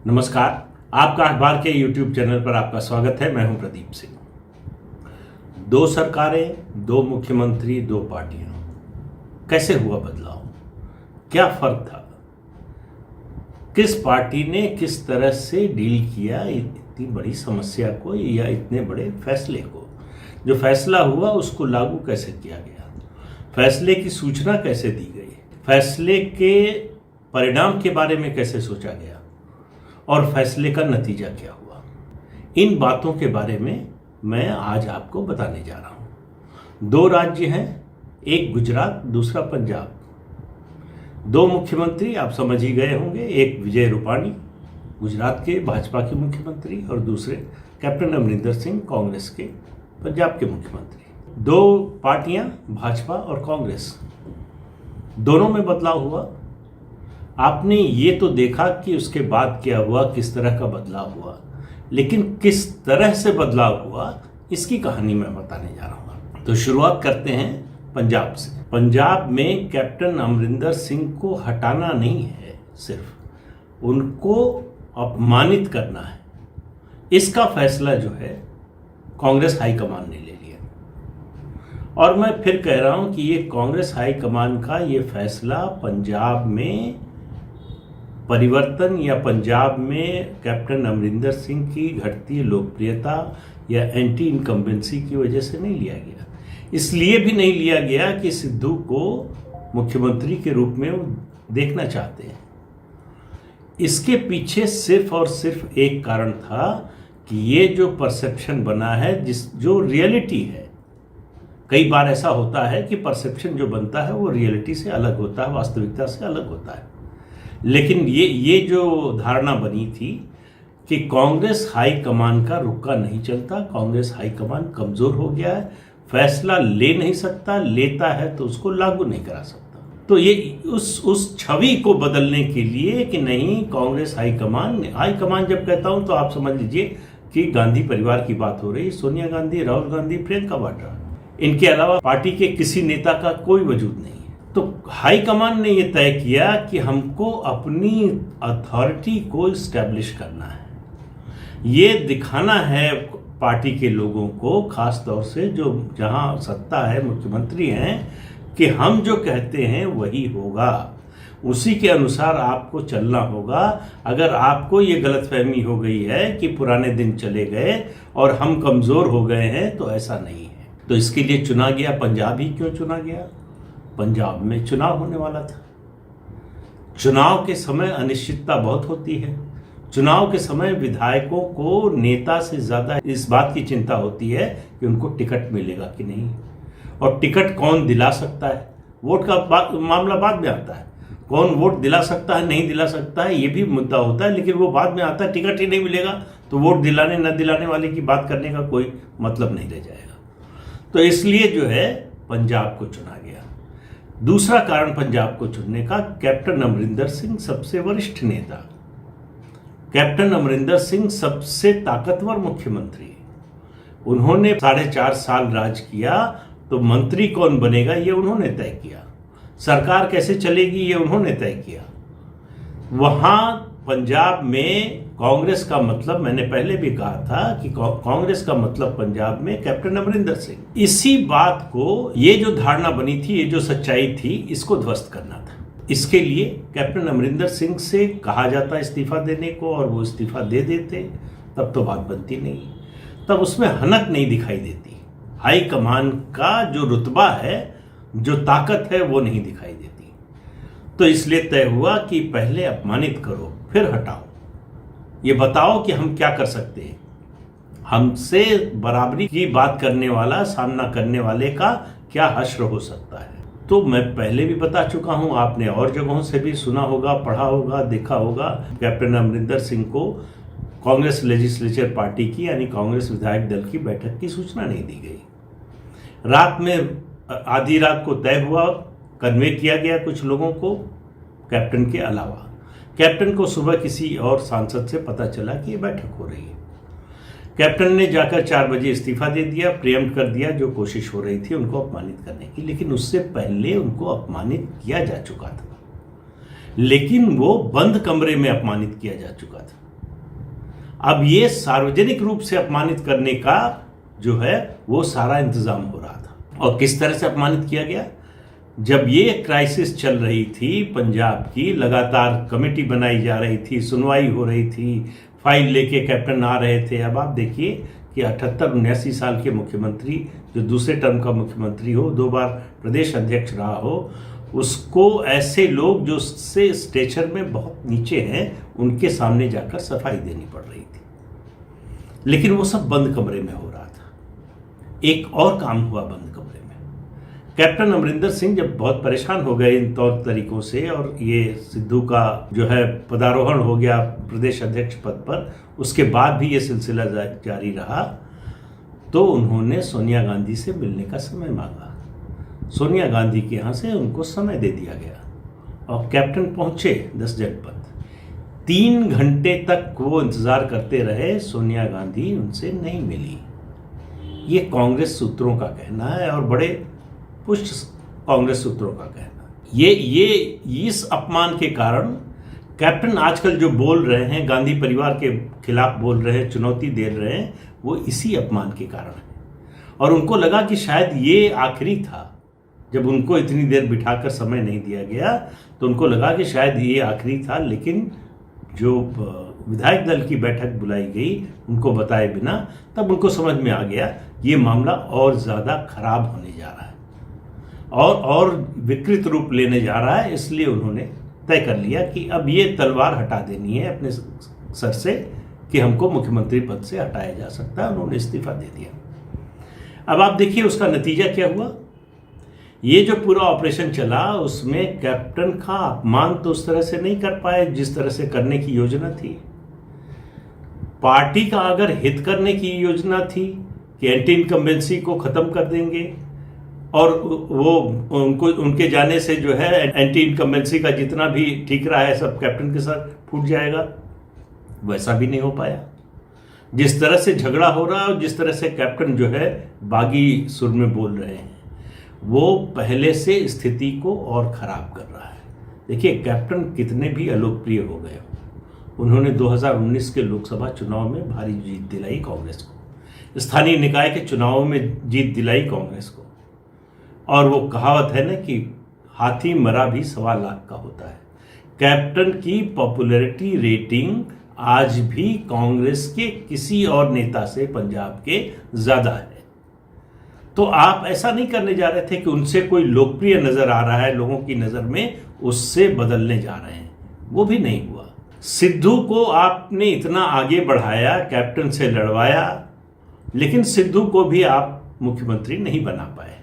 नमस्कार। आपका अखबार के YouTube चैनल पर आपका स्वागत है। मैं हूं प्रदीप सिंह। दो सरकारें, दो मुख्यमंत्री, दो पार्टियां, कैसे हुआ बदलाव? क्या फर्क था? किस पार्टी ने किस तरह से डील किया इतनी बड़ी समस्या को या इतने बड़े फैसले को? जो फैसला हुआ उसको लागू कैसे किया गया? फैसले की सूचना कैसे दी गई? फैसले के परिणाम के बारे में कैसे सोचा गया और फैसले का नतीजा क्या हुआ? इन बातों के बारे में मैं आज आपको बताने जा रहा हूं। दो राज्य हैं, एक गुजरात, दूसरा पंजाब। दो मुख्यमंत्री आप समझ ही गए होंगे, एक विजय रूपाणी गुजरात के भाजपा के मुख्यमंत्री और दूसरे कैप्टन अमरिंदर सिंह कांग्रेस के पंजाब के मुख्यमंत्री। दो पार्टियां भाजपा और कांग्रेस, दोनों में बदलाव हुआ। आपने ये तो देखा कि उसके बाद क्या हुआ, किस तरह का बदलाव हुआ, लेकिन किस तरह से बदलाव हुआ इसकी कहानी मैं बताने जा रहा हूँ। तो शुरुआत करते हैं पंजाब से। पंजाब में कैप्टन अमरिंदर सिंह को हटाना नहीं है, सिर्फ उनको अपमानित करना है। इसका फैसला जो है कांग्रेस हाईकमान ने ले लिया। और मैं फिर कह रहा हूं कि ये कांग्रेस हाईकमान का ये फैसला पंजाब में परिवर्तन या पंजाब में कैप्टन अमरिंदर सिंह की घटती लोकप्रियता या एंटी इनकम्बेंसी की वजह से नहीं लिया गया। इसलिए भी नहीं लिया गया कि सिद्धू को मुख्यमंत्री के रूप में वो देखना चाहते हैं। इसके पीछे सिर्फ और सिर्फ एक कारण था कि ये जो परसेप्शन बना है, जो रियलिटी है, कई बार ऐसा होता है कि परसेप्शन जो बनता है वो रियलिटी से अलग होता है, वास्तविकता से अलग होता है। लेकिन ये जो धारणा बनी थी कि कांग्रेस हाईकमान का रुका नहीं चलता, कांग्रेस हाईकमान कमजोर हो गया है, फैसला ले नहीं सकता, लेता है तो उसको लागू नहीं करा सकता। तो ये उस छवि को बदलने के लिए कि नहीं, कांग्रेस हाईकमान जब कहता हूं तो आप समझ लीजिए कि गांधी परिवार की बात हो रही। सोनिया गांधी, राहुल गांधी, प्रियंका वाड्रा, इनके अलावा पार्टी के किसी नेता का कोई वजूद नहीं है। तो हाईकमान ने यह तय किया कि हमको अपनी अथॉरिटी को इस्टेब्लिश करना है, ये दिखाना है पार्टी के लोगों को, खास तौर से जो जहां सत्ता है, मुख्यमंत्री हैं, कि हम जो कहते हैं वही होगा, उसी के अनुसार आपको चलना होगा। अगर आपको ये गलतफहमी हो गई है कि पुराने दिन चले गए और हम कमजोर हो गए हैं, तो ऐसा नहीं है। तो इसके लिए चुना गया पंजाब ही। क्यों चुना गया? पंजाब में चुनाव होने वाला था। चुनाव के समय अनिश्चितता बहुत होती है। चुनाव के समय विधायकों को नेता से ज्यादा इस बात की चिंता होती है कि उनको टिकट मिलेगा कि नहीं, और टिकट कौन दिला सकता है। वोट का मामला बाद में आता है, कौन वोट दिला सकता है, नहीं दिला सकता है, ये भी मुद्दा होता है, लेकिन वो बाद में आता है। टिकट ही नहीं मिलेगा तो वोट दिलाने न दिलाने वाले की बात करने का कोई मतलब नहीं रह जाएगा। तो इसलिए जो है पंजाब को चुना गया। दूसरा कारण पंजाब को चुनने का, कैप्टन अमरिंदर सिंह सबसे वरिष्ठ नेता, कैप्टन अमरिंदर सिंह सबसे ताकतवर मुख्यमंत्री, उन्होंने 4.5 साल राज किया। तो मंत्री कौन बनेगा ये उन्होंने तय किया, सरकार कैसे चलेगी ये उन्होंने तय किया। वहां पंजाब में कांग्रेस का मतलब, मैंने पहले भी कहा था कि कांग्रेस का मतलब पंजाब में कैप्टन अमरिंदर सिंह। इसी बात को, ये जो धारणा बनी थी, ये जो सच्चाई थी, इसको ध्वस्त करना था। इसके लिए कैप्टन अमरिंदर सिंह से कहा जाता इस्तीफा देने को, और वो इस्तीफा दे देते, तब तो बात बनती नहीं, तब उसमें हनक नहीं दिखाई देती। हाईकमान का जो रुतबा है, जो ताकत है, वो नहीं दिखाई देती। तो इसलिए तय हुआ कि पहले अपमानित करो, फिर हटाओ, ये बताओ कि हम क्या कर सकते हैं। हमसे बराबरी की बात करने वाला, सामना करने वाले का क्या हश्र हो सकता है। तो मैं पहले भी बता चुका हूं, आपने और जगहों से भी सुना होगा, पढ़ा होगा, देखा होगा। कैप्टन अमरिंदर सिंह को कांग्रेस लेजिस्लेचर पार्टी की, यानी कांग्रेस विधायक दल की बैठक की सूचना नहीं दी गई। रात में, आधी रात को तय हुआ, कन्वे किया गया कुछ लोगों को, कैप्टन के अलावा। कैप्टन को सुबह किसी और सांसद से पता चला कि ये बैठक हो रही है। कैप्टन ने जाकर 4 बजे इस्तीफा दे दिया, प्रियम्प्ट कर दिया जो कोशिश हो रही थी उनको अपमानित करने की। लेकिन उससे पहले उनको अपमानित किया जा चुका था, लेकिन वो बंद कमरे में अपमानित किया जा चुका था। अब ये सार्वजनिक रूप से अपमानित करने का जो है वो सारा इंतजाम हो रहा था। और किस तरह से अपमानित किया गया? जब ये क्राइसिस चल रही थी पंजाब की, लगातार कमेटी बनाई जा रही थी, सुनवाई हो रही थी, फाइल लेके कैप्टन आ रहे थे। अब आप देखिए कि 78-79 साल के मुख्यमंत्री, जो दूसरे टर्म का मुख्यमंत्री हो, 2 बार प्रदेश अध्यक्ष रहा हो, उसको ऐसे लोग जो उससे स्टेचर में बहुत नीचे हैं उनके सामने जाकर सफाई देनी पड़ रही थी। लेकिन वो सब बंद कमरे में हो रहा था। एक और काम हुआ बंद कमरे में। कैप्टन अमरिंदर सिंह जब बहुत परेशान हो गए इन तौर तरीकों से, और ये सिद्धू का जो है पदारोहण हो गया प्रदेश अध्यक्ष पद पर, उसके बाद भी ये सिलसिला जारी रहा, तो उन्होंने सोनिया गांधी से मिलने का समय मांगा। सोनिया गांधी के यहाँ से उनको समय दे दिया गया और कैप्टन पहुंचे 10 जनपद। 3 घंटे तक वो इंतजार करते रहे, सोनिया गांधी उनसे नहीं मिली। ये कांग्रेस सूत्रों का कहना है और बड़े पुष्ट कांग्रेस सूत्रों का कहना। ये इस अपमान के कारण कैप्टन आजकल जो बोल रहे हैं, गांधी परिवार के खिलाफ बोल रहे हैं, चुनौती दे रहे हैं, वो इसी अपमान के कारण है। और उनको लगा कि शायद ये आखिरी था। जब उनको इतनी देर बिठाकर समय नहीं दिया गया तो उनको लगा कि शायद ये आखिरी था, लेकिन जो विधायक दल की बैठक बुलाई गई उनको बताए बिना, तब उनको समझ में आ गया ये मामला और ज़्यादा खराब होने जा रहा है और विकृत रूप लेने जा रहा है। इसलिए उन्होंने तय कर लिया कि अब ये तलवार हटा देनी है अपने सर से कि हमको मुख्यमंत्री पद से हटाया जा सकता है। उन्होंने इस्तीफा दे दिया। अब आप देखिए उसका नतीजा क्या हुआ। ये जो पूरा ऑपरेशन चला उसमें कैप्टन का अपमान तो उस तरह से नहीं कर पाए जिस तरह से करने की योजना थी। पार्टी का अगर हित करने की योजना थी कि एंटी इनकम्बेंसी को खत्म कर देंगे और वो उनके जाने से जो है एंटी इनकम्बेंसी का जितना भी ठीक रहा है सब कैप्टन के साथ फूट जाएगा, वैसा भी नहीं हो पाया। जिस तरह से झगड़ा हो रहा है और जिस तरह से कैप्टन जो है बागी सुर में बोल रहे हैं, वो पहले से स्थिति को और खराब कर रहा है। देखिए कैप्टन कितने भी अलोकप्रिय हो गए, उन्होंने 2019 के लोकसभा चुनाव में भारी जीत दिलाई कांग्रेस को, स्थानीय निकाय के चुनावों में जीत दिलाई कांग्रेस को। और वो कहावत है ना कि हाथी मरा भी 1.25 लाख का होता है। कैप्टन की पॉपुलैरिटी रेटिंग आज भी कांग्रेस के किसी और नेता से पंजाब के ज्यादा है। तो आप ऐसा नहीं करने जा रहे थे कि उनसे कोई लोकप्रिय नजर आ रहा है लोगों की नजर में, उससे बदलने जा रहे हैं, वो भी नहीं हुआ। सिद्धू को आपने इतना आगे बढ़ाया, कैप्टन से लड़वाया, लेकिन सिद्धू को भी आप मुख्यमंत्री नहीं बना पाए।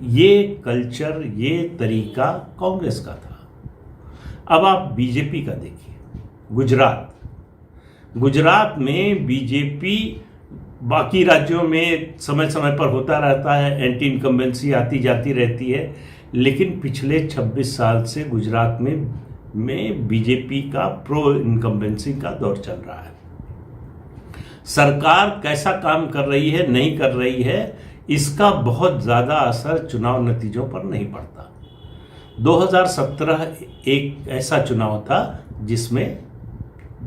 ये कल्चर, ये तरीका कांग्रेस का था। अब आप बीजेपी का देखिए। गुजरात में बीजेपी बाकी राज्यों में समय समय पर होता रहता है, एंटी इनकम्बेंसी आती जाती रहती है, लेकिन पिछले 26 साल से गुजरात में बीजेपी का प्रो इनकम्बेंसी का दौर चल रहा है। सरकार कैसा काम कर रही है, नहीं कर रही है, इसका बहुत ज़्यादा असर चुनाव नतीजों पर नहीं पड़ता। 2017 एक ऐसा चुनाव था जिसमें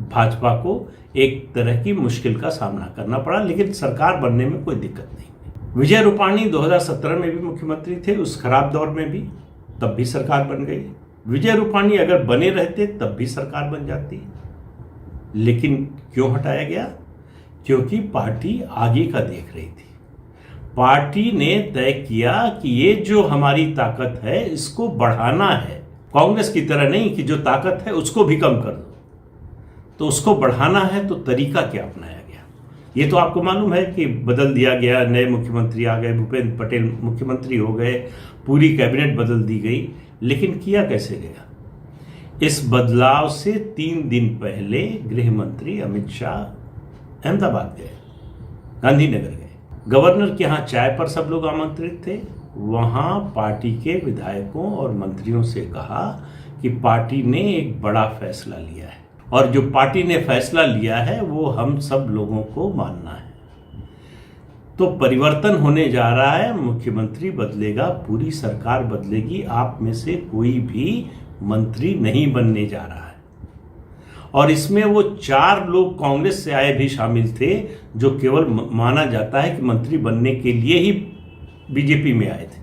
भाजपा को एक तरह की मुश्किल का सामना करना पड़ा, लेकिन सरकार बनने में कोई दिक्कत नहीं। विजय रूपाणी 2017 में भी मुख्यमंत्री थे, उस खराब दौर में भी, तब भी सरकार बन गई। विजय रूपाणी अगर बने रहते तब भी सरकार बन जाती, लेकिन क्यों हटाया गया? क्योंकि पार्टी आगे का देख रही थी। पार्टी ने तय किया कि ये जो हमारी ताकत है इसको बढ़ाना है, कांग्रेस की तरह नहीं कि जो ताकत है उसको भी कम कर दो, तो उसको बढ़ाना है। तो तरीका क्या अपनाया गया ये तो आपको मालूम है कि बदल दिया गया, नए मुख्यमंत्री आ गए, भूपेंद्र पटेल मुख्यमंत्री हो गए, पूरी कैबिनेट बदल दी गई। लेकिन किया कैसे गया? इस बदलाव से 3 दिन पहले गृह मंत्री अमित शाह अहमदाबाद गए, गांधीनगर गए। गवर्नर के यहाँ चाय पर सब लोग आमंत्रित थे। वहाँ पार्टी के विधायकों और मंत्रियों से कहा कि पार्टी ने एक बड़ा फैसला लिया है और जो पार्टी ने फैसला लिया है वो हम सब लोगों को मानना है। तो परिवर्तन होने जा रहा है, मुख्यमंत्री बदलेगा, पूरी सरकार बदलेगी, आप में से कोई भी मंत्री नहीं बनने जा रहा है। और इसमें वो 4 लोग कांग्रेस से आए भी शामिल थे, जो केवल माना जाता है कि मंत्री बनने के लिए ही बीजेपी में आए थे।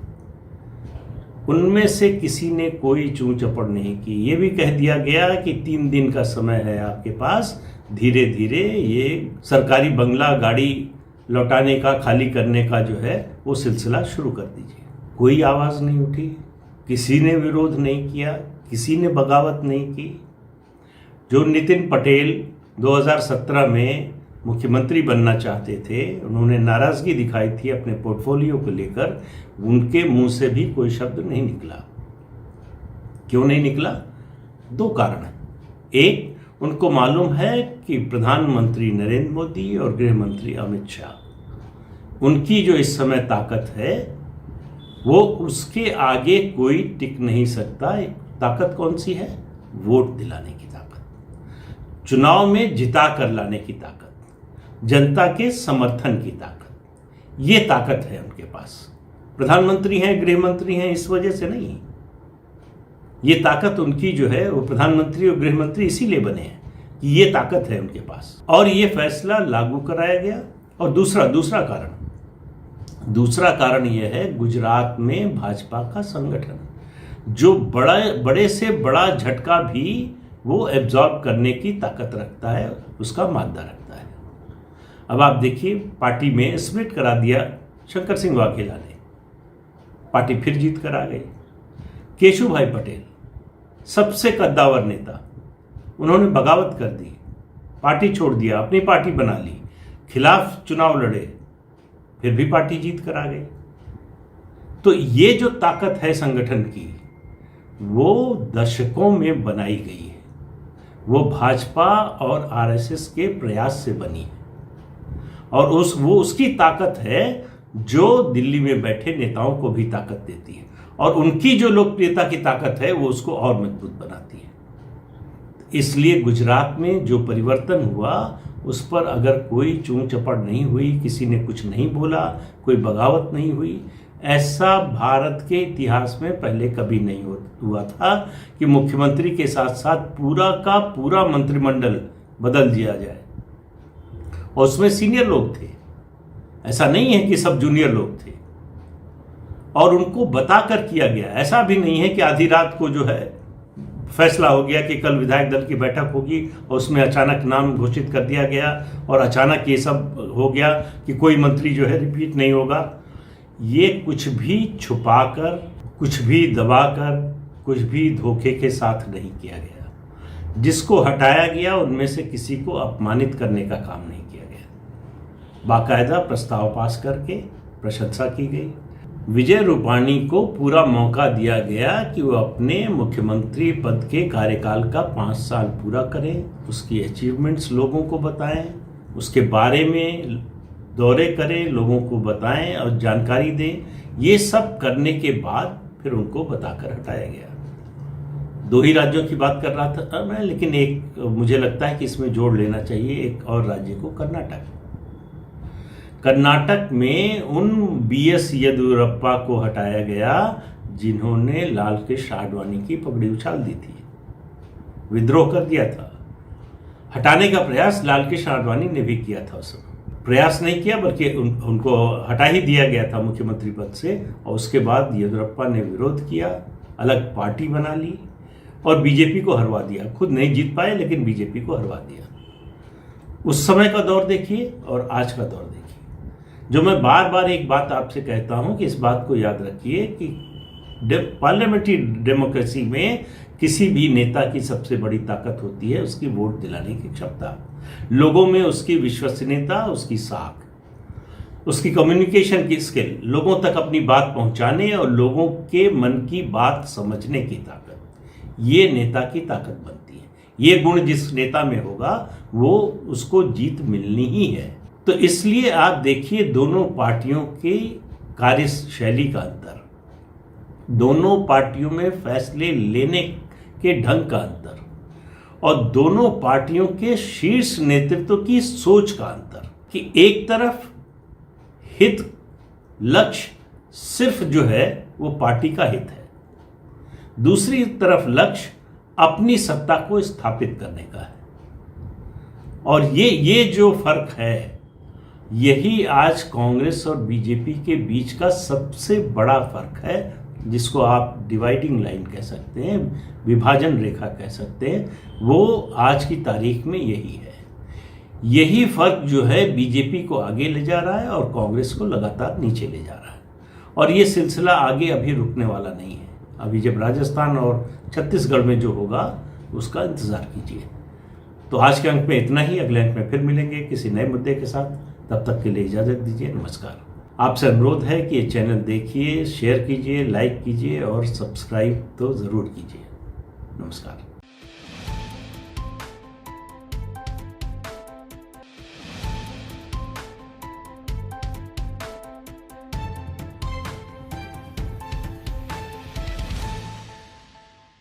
उनमें से किसी ने कोई चूं चपड़ नहीं की। ये भी कह दिया गया कि 3 दिन का समय है आपके पास, धीरे धीरे ये सरकारी बंगला गाड़ी लौटाने का, खाली करने का जो है वो सिलसिला शुरू कर दीजिए। कोई आवाज़ नहीं उठी, किसी ने विरोध नहीं किया, किसी ने बगावत नहीं की। जो नितिन पटेल 2017 में मुख्यमंत्री बनना चाहते थे, उन्होंने नाराज़गी दिखाई थी अपने पोर्टफोलियो को लेकर, उनके मुंह से भी कोई शब्द नहीं निकला। क्यों नहीं निकला? 2 कारण हैं। एक, उनको मालूम है कि प्रधानमंत्री नरेंद्र मोदी और गृह मंत्री अमित शाह, उनकी जो इस समय ताकत है वो उसके आगे कोई टिक नहीं सकता। ताकत कौन सी है? वोट दिलाने की ताकत, चुनाव में जिता कर लाने की ताकत, जनता के समर्थन की ताकत। ये ताकत है उनके पास। प्रधानमंत्री हैं, गृह मंत्री हैं, इस वजह से नहीं। ये ताकत उनकी जो है वो प्रधानमंत्री और गृह मंत्री इसीलिए बने हैं कि ये ताकत है उनके पास, और ये फैसला लागू कराया गया। और दूसरा कारण यह है, गुजरात में भाजपा का संगठन जो बड़े से बड़ा झटका भी वो एब्जॉर्ब करने की ताकत रखता है, उसका मादा रखता है। अब आप देखिए, पार्टी में स्प्लिट करा दिया शंकर सिंह वाघेला ने, पार्टी फिर जीत कर आ गई। केशु भाई पटेल, सबसे कद्दावर नेता, उन्होंने बगावत कर दी, पार्टी छोड़ दिया, अपनी पार्टी बना ली, खिलाफ चुनाव लड़े, फिर भी पार्टी जीत कर आ गई। तो ये जो ताकत है संगठन की, वो दशकों में बनाई गई है। वो भाजपा और आरएसएस के प्रयास से बनी है, और वो उसकी ताकत है जो दिल्ली में बैठे नेताओं को भी ताकत देती है, और उनकी जो लोकप्रियता की ताकत है वो उसको और मजबूत बनाती है। इसलिए गुजरात में जो परिवर्तन हुआ उस पर अगर कोई चूं चपड़ नहीं हुई, किसी ने कुछ नहीं बोला, कोई बगावत नहीं हुई, ऐसा भारत के इतिहास में पहले कभी नहीं हुआ था कि मुख्यमंत्री के साथ साथ पूरा का पूरा मंत्रिमंडल बदल दिया जाए। और उसमें सीनियर लोग थे, ऐसा नहीं है कि सब जूनियर लोग थे, और उनको बताकर किया गया। ऐसा भी नहीं है कि आधी रात को जो है फैसला हो गया कि कल विधायक दल की बैठक होगी और उसमें अचानक नाम घोषित कर दिया गया और अचानक ये सब हो गया कि कोई मंत्री जो है रिपीट नहीं होगा। ये कुछ भी छुपाकर, कुछ भी दबाकर, कुछ भी धोखे के साथ नहीं किया गया। जिसको हटाया गया उनमें से किसी को अपमानित करने का काम नहीं किया गया। बाकायदा प्रस्ताव पास करके प्रशंसा की गई। विजय रूपाणी को पूरा मौका दिया गया कि वो अपने मुख्यमंत्री पद के कार्यकाल का 5 साल पूरा करें, उसकी अचीवमेंट्स लोगों को बताएं, उसके बारे में दौरे करें, लोगों को बताएं और जानकारी दें। ये सब करने के बाद फिर उनको बताकर हटाया गया। 2 ही राज्यों की बात कर रहा था मैं, लेकिन एक मुझे लगता है कि इसमें जोड़ लेना चाहिए एक और राज्य को, कर्नाटक। कर्नाटक में उन बीएस येदियुरप्पा को हटाया गया जिन्होंने लाल कृष्ण आडवाणी की पगड़ी उछाल दी थी, विद्रोह कर दिया था। हटाने का प्रयास लाल कृष्ण आडवाणी ने भी किया था। उस प्रयास नहीं किया बल्कि उनको हटा ही दिया गया था मुख्यमंत्री पद से, और उसके बाद येदियुरप्पा ने विरोध किया, अलग पार्टी बना ली और बीजेपी को हरवा दिया। खुद नहीं जीत पाए लेकिन बीजेपी को हरवा दिया। उस समय का दौर देखिए और आज का दौर देखिए। जो मैं बार बार एक बात आपसे कहता हूं कि इस बात को याद रखिए कि पार्लियामेंट्री डेमोक्रेसी में किसी भी नेता की सबसे बड़ी ताकत होती है उसकी वोट दिलाने की क्षमता, लोगों में उसकी विश्वसनीयता, उसकी साख, उसकी कम्युनिकेशन की स्किल, लोगों तक अपनी बात पहुंचाने और लोगों के मन की बात समझने की ताकत, ये नेता की ताकत बनती है। ये गुण जिस नेता में होगा वो उसको जीत मिलनी ही है। तो इसलिए आप देखिए दोनों पार्टियों की कार्यशैली का अंतर, दोनों पार्टियों में फैसले लेने के ढंग का अंतर, और दोनों पार्टियों के शीर्ष नेतृत्व की सोच का अंतर कि एक तरफ हित, लक्ष्य सिर्फ जो है वो पार्टी का हित है, दूसरी तरफ लक्ष्य अपनी सत्ता को स्थापित करने का है। और ये जो फर्क है, यही आज कांग्रेस और बीजेपी के बीच का सबसे बड़ा फर्क है, जिसको आप डिवाइडिंग लाइन कह सकते हैं, विभाजन रेखा कह सकते हैं। वो आज की तारीख में यही है। यही फर्क जो है बीजेपी को आगे ले जा रहा है और कांग्रेस को लगातार नीचे ले जा रहा है। और ये सिलसिला आगे अभी रुकने वाला नहीं है। अभी जब राजस्थान और छत्तीसगढ़ में जो होगा उसका इंतज़ार कीजिए। तो आज के अंक में इतना ही। अगले अंक में फिर मिलेंगे किसी नए मुद्दे के साथ। तब तक के लिए इजाज़त दीजिए। नमस्कार। आपसे अनुरोध है कि ये चैनल देखिए, शेयर कीजिए, लाइक कीजिए और सब्सक्राइब तो ज़रूर कीजिए। नमस्कार।